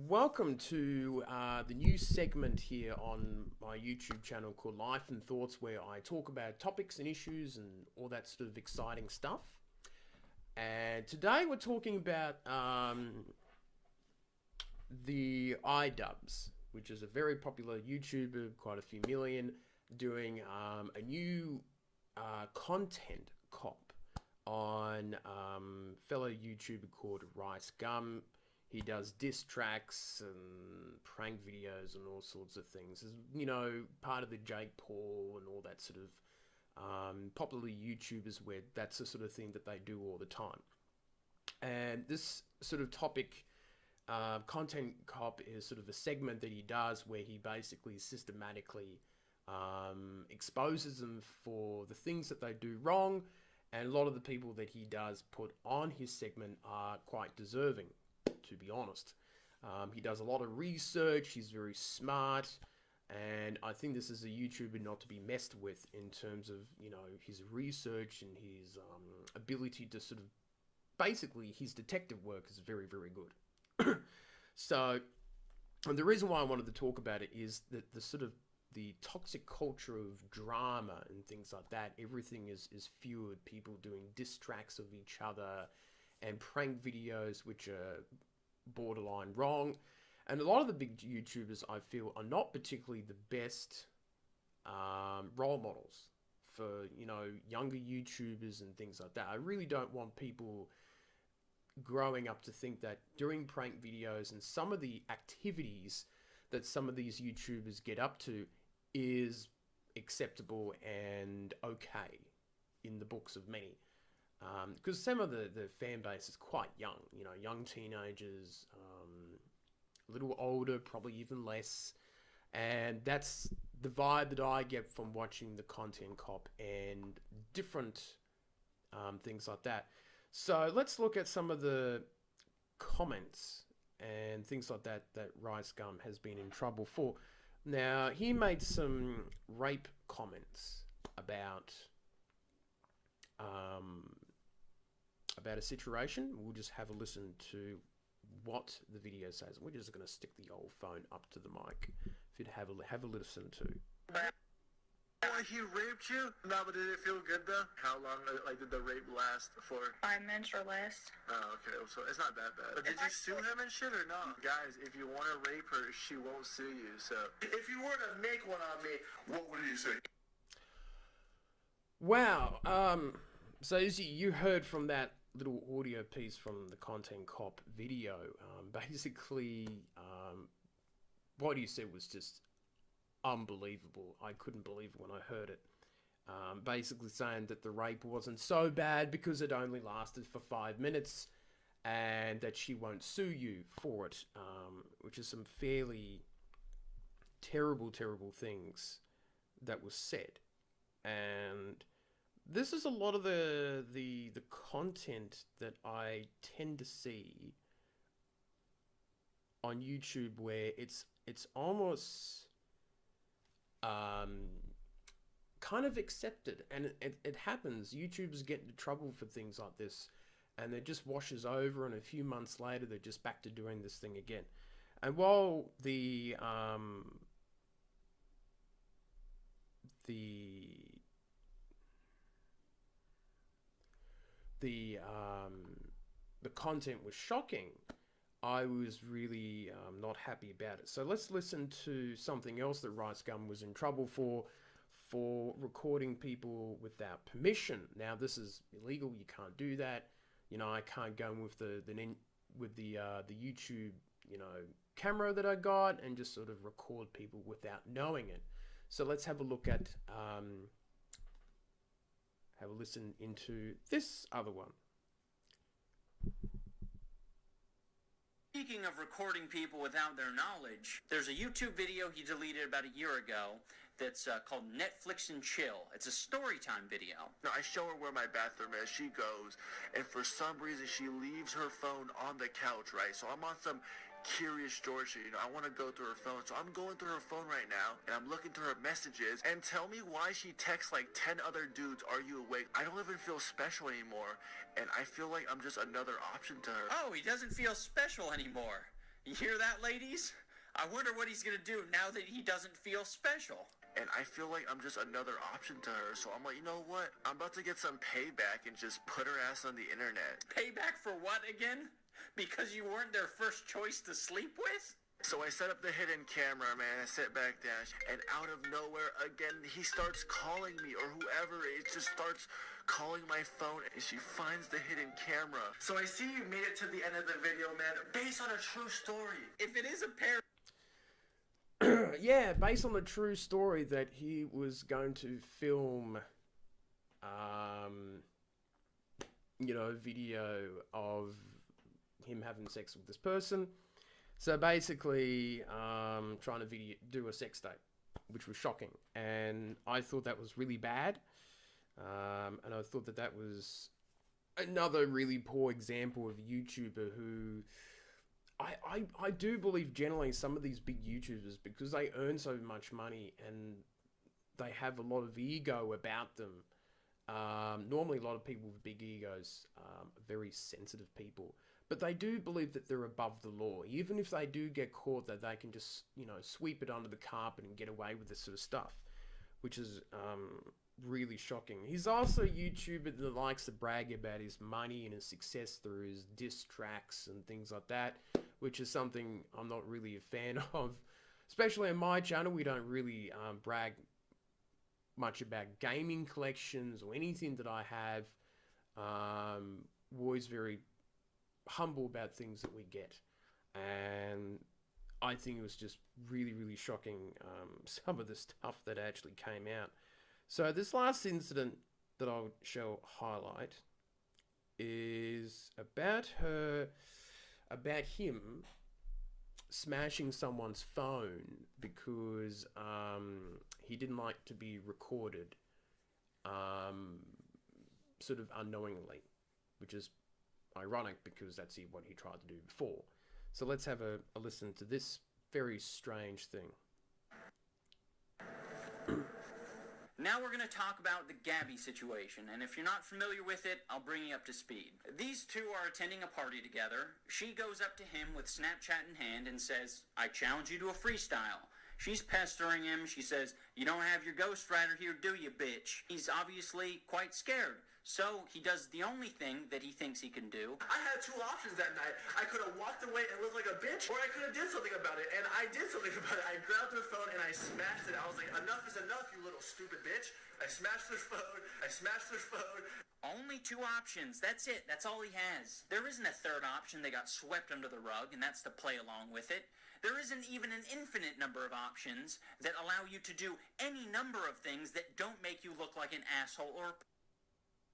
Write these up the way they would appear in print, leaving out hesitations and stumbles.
Welcome to the new segment here on my YouTube channel called Life and Thoughts, where I talk about topics and issues and all that sort of exciting stuff. And today we're talking about the iDubbbz's, which is a very popular YouTuber, quite a few million, doing a new content cop on fellow YouTuber called RiceGum. He does diss tracks and prank videos and all sorts of things. You know, part of the Jake Paul and all that sort of popular YouTubers, where that's the sort of thing that they do all the time. And this sort of topic, content cop, is sort of a segment that he does where he basically systematically exposes them for the things that they do wrong. And a lot of the people that he does put on his segment are quite deserving, to be honest. He does a lot of research, he's very smart, and I think this is a YouTuber not to be messed with in terms of, you know, his research and his ability to sort of, basically, his detective work is very, very good. So, and the reason why I wanted to talk about it is that the sort of the toxic culture of drama and things like that, everything is fueled, people doing diss tracks of each other and prank videos which are borderline wrong. And a lot of the big YouTubers, I feel, are not particularly the best role models for, you know, younger YouTubers and things like that. I really don't want people growing up to think that doing prank videos and some of the activities that some of these YouTubers get up to is acceptable and okay in the books of many. Because some of the fan base is quite young, you know, young teenagers, a little older, probably even less. And that's the vibe that I get from watching the content cop and different things like that. So let's look at some of the comments and things like that that RiceGum has been in trouble for. Now, he made some rape comments about a situation. We'll just have a listen to what the video says. We're just going to stick the old phone up to the mic if you'd have a listen to. He raped you? No, but did it feel good though? How long did the rape last for? 5 minutes or less. Oh, okay, so it's not that bad. But did you sue him and shit or no? Guys, if you want to rape her, she won't sue you. So if you were to make one on me, what would you say? Wow. So as you heard from that little audio piece from the content cop video, basically what he said was just unbelievable. I couldn't believe it when I heard it. Basically saying that the rape wasn't so bad because it only lasted for 5 minutes and that she won't sue you for it, which is some fairly terrible, terrible things that was said. And this is a lot of the content that I tend to see on YouTube, where it's almost kind of accepted, and it happens. YouTubers get into trouble for things like this, and it just washes over, and a few months later they're just back to doing this thing again. And while the content was shocking, I was really not happy about it. So let's listen to something else that RiceGum was in trouble for recording people without permission. Now, this is illegal. You can't do that. You know, I can't go in with the YouTube, you know, camera that I got and just sort of record people without knowing it. So let's have a look at have a listen into this other one. Speaking of recording people without their knowledge, there's a YouTube video he deleted about a year ago that's called Netflix and Chill. It's a storytime video. No, I show her where my bathroom is. She goes, and for some reason she leaves her phone on the couch, right? So I'm on some curious Georgia, you know, I want to go through her phone, so I'm going through her phone right now, and I'm looking through her messages, and tell me why she texts like 10 other dudes, are you awake? I don't even feel special anymore, and I feel like I'm just another option to her. Oh, he doesn't feel special anymore. You hear that, ladies? I wonder what he's gonna do now that he doesn't feel special. And I feel like I'm just another option to her, so I'm like, you know what? I'm about to get some payback and just put her ass on the internet. Payback for what again? Because you weren't their first choice to sleep with? So I set up the hidden camera, man. I sit back down, and out of nowhere, again, he starts calling me, or whoever. It just starts calling my phone, and she finds the hidden camera. So I see you made it to the end of the video, man, based on a true story. If it is a pair... Yeah, based on the true story that he was going to film, a video of him having sex with this person. So basically, trying to do a sex tape, which was shocking. And I thought that was really bad. And I thought that was another really poor example of a YouTuber who... I do believe generally some of these big YouTubers, because they earn so much money and they have a lot of ego about them. Normally a lot of people with big egos are very sensitive people. But they do believe that they're above the law. Even if they do get caught, that they can just, sweep it under the carpet and get away with this sort of stuff. Which is really shocking. He's also a YouTuber that likes to brag about his money and his success through his diss tracks and things like that, which is something I'm not really a fan of. Especially on my channel, we don't really brag much about gaming collections or anything that I have. We're always very humble about things that we get. And I think it was just really, really shocking, some of the stuff that actually came out. So this last incident that I'll highlight is about him smashing someone's phone because he didn't like to be recorded, sort of unknowingly, which is ironic because that's what he tried to do before. So let's have a listen to this very strange thing. Now we're going to talk about the Gabby situation, and if you're not familiar with it, I'll bring you up to speed. These two are attending a party together. She goes up to him with Snapchat in hand and says, "I challenge you to a freestyle." She's pestering him. She says, "You don't have your ghostwriter here, do you, bitch?" He's obviously quite scared. So he does the only thing that he thinks he can do. I had two options that night. I could have walked away and looked like a bitch, or I could have did something about it. And I did something about it. I grabbed her phone and I smashed it. I was like, enough is enough, you little stupid bitch. I smashed her phone. Only two options. That's it. That's all he has. There isn't a third option that got swept under the rug, and that's to play along with it. There isn't even an infinite number of options that allow you to do any number of things that don't make you look like an asshole or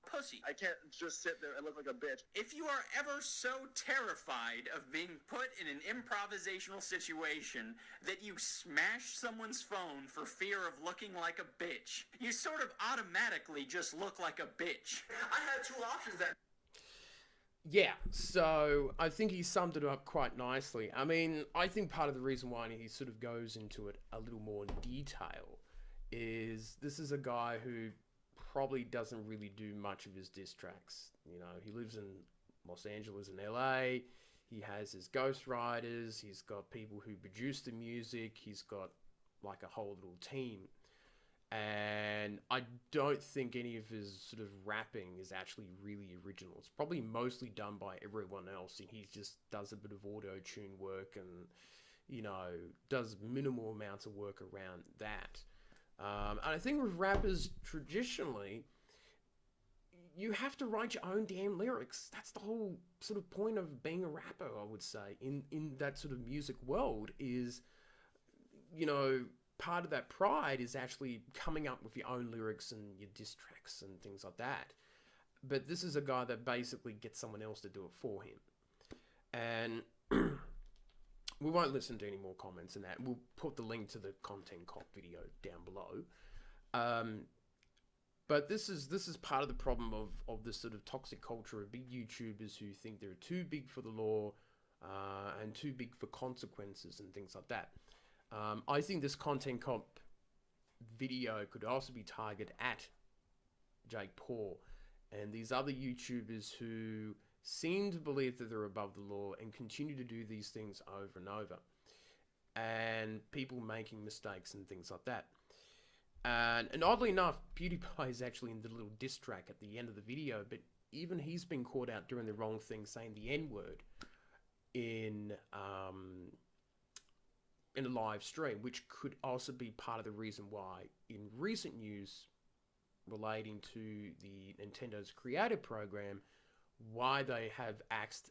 pussy. I can't just sit there and look like a bitch. If you are ever so terrified of being put in an improvisational situation that you smash someone's phone for fear of looking like a bitch, you sort of automatically just look like a bitch. I had two options that... Yeah, so I think he summed it up quite nicely. I mean, I think part of the reason why he sort of goes into it a little more in detail is this is a guy who probably doesn't really do much of his diss tracks. He lives in Los Angeles and LA. He has his ghostwriters. He's got people who produce the music. He's got like a whole little team. And I don't think any of his sort of rapping is actually really original. It's probably mostly done by everyone else, and he just does a bit of auto-tune work and, does minimal amounts of work around that. And I think with rappers, traditionally, you have to write your own damn lyrics. That's the whole sort of point of being a rapper, I would say, in that sort of music world is, part of that pride is actually coming up with your own lyrics and your diss tracks and things like that. But this is a guy that basically gets someone else to do it for him. And we won't listen to any more comments in that. We'll put the link to the Content Cop video down below. But this is part of the problem of this sort of toxic culture of big YouTubers who think they're too big for the law and too big for consequences and things like that. I think this Content Cop video could also be targeted at Jake Paul and these other YouTubers who seem to believe that they're above the law and continue to do these things over and over. And people making mistakes and things like that. And oddly enough, PewDiePie is actually in the little diss track at the end of the video, but even he's been caught out doing the wrong thing, saying the N-word in a live stream, which could also be part of the reason why in recent news relating to the Nintendo's creator program, why they have axed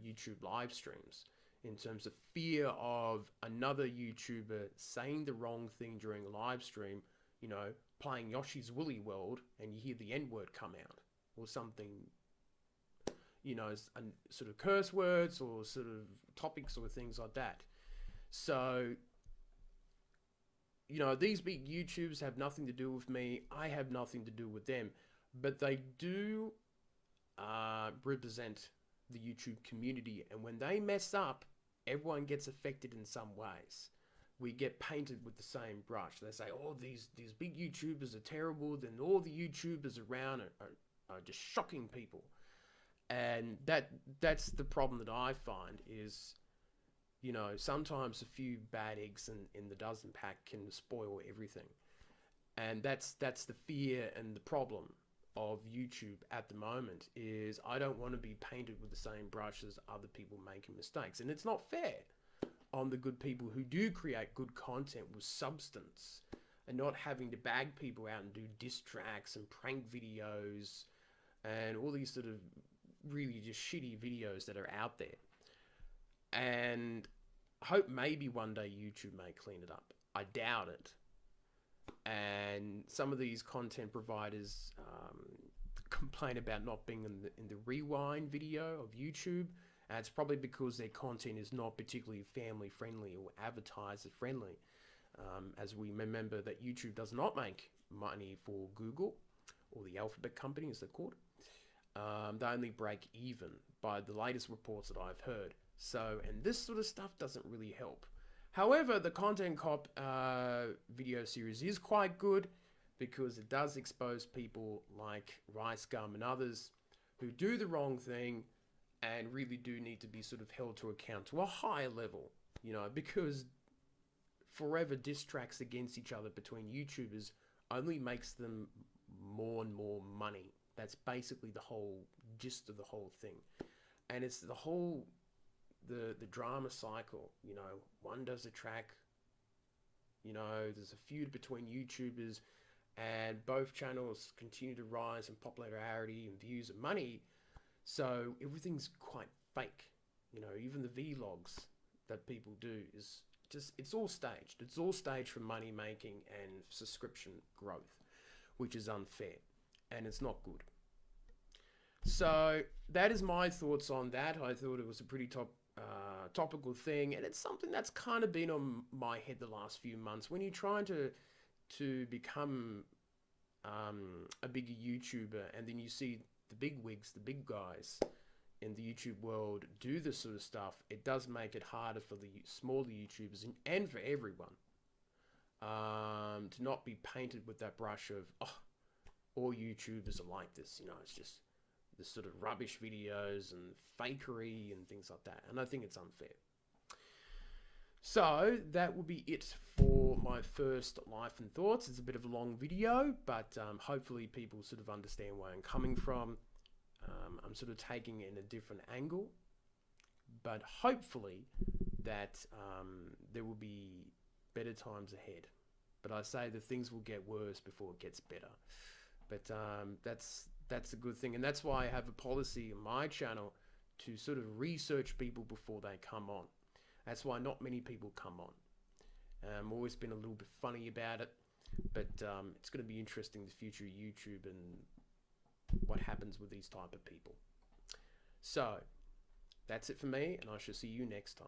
YouTube live streams, in terms of fear of another YouTuber saying the wrong thing during a live stream, you know, playing Yoshi's Woolly World, and you hear the N-word come out, or something, you know, sort of curse words, or sort of topics, or things like that. So, you know, these big YouTubers have nothing to do with me. I have nothing to do with them. But they do represent the YouTube community. And when they mess up, everyone gets affected in some ways. We get painted with the same brush. They say, oh, these big YouTubers are terrible. Then all the YouTubers around are just shocking people. And that's the problem that I find is, you know, sometimes a few bad eggs in the dozen pack can spoil everything. And that's the fear and the problem of YouTube at the moment is I don't want to be painted with the same brush as other people making mistakes. And it's not fair on the good people who do create good content with substance and not having to bag people out and do diss tracks and prank videos and all these sort of really just shitty videos that are out there. And I hope maybe one day YouTube may clean it up. I doubt it. And some of these content providers complain about not being in the rewind video of YouTube. And it's probably because their content is not particularly family friendly or advertiser friendly. As we remember that YouTube does not make money for Google or the Alphabet company as they're called. They only break even by the latest reports that I've heard. So, and this sort of stuff doesn't really help. However, the Content Cop video series is quite good because it does expose people like RiceGum and others who do the wrong thing and really do need to be sort of held to account to a higher level, you know, because forever diss tracks against each other between YouTubers only makes them more and more money. That's basically the whole gist of the whole thing. And it's the whole the drama cycle, you know, one does a track, you know, there's a feud between YouTubers and both channels continue to rise in popularity and views and money. So everything's quite fake, you know, even the vlogs that people do is just, it's all staged. It's all staged for money making and subscription growth, which is unfair and it's not good. So that is my thoughts on that. I thought it was a pretty topical thing, and it's something that's kind of been on my head the last few months. When you're trying to become a bigger YouTuber, and then you see the big wigs, the big guys in the YouTube world do this sort of stuff, it does make it harder for the smaller YouTubers and for everyone to not be painted with that brush of, oh, all YouTubers are like this, you know, it's just the sort of rubbish videos and fakery and things like that. And I think it's unfair. So that will be it for my first life and thoughts. It's a bit of a long video, but hopefully people sort of understand where I'm coming from. I'm sort of taking it in a different angle, but hopefully that there will be better times ahead. But I say that things will get worse before it gets better. But that's a good thing, and that's why I have a policy on my channel to sort of research people before they come on. That's why not many people come on. I've always been a little bit funny about it, but it's going to be interesting the future of YouTube and what happens with these type of people. So that's it for me, and I shall see you next time.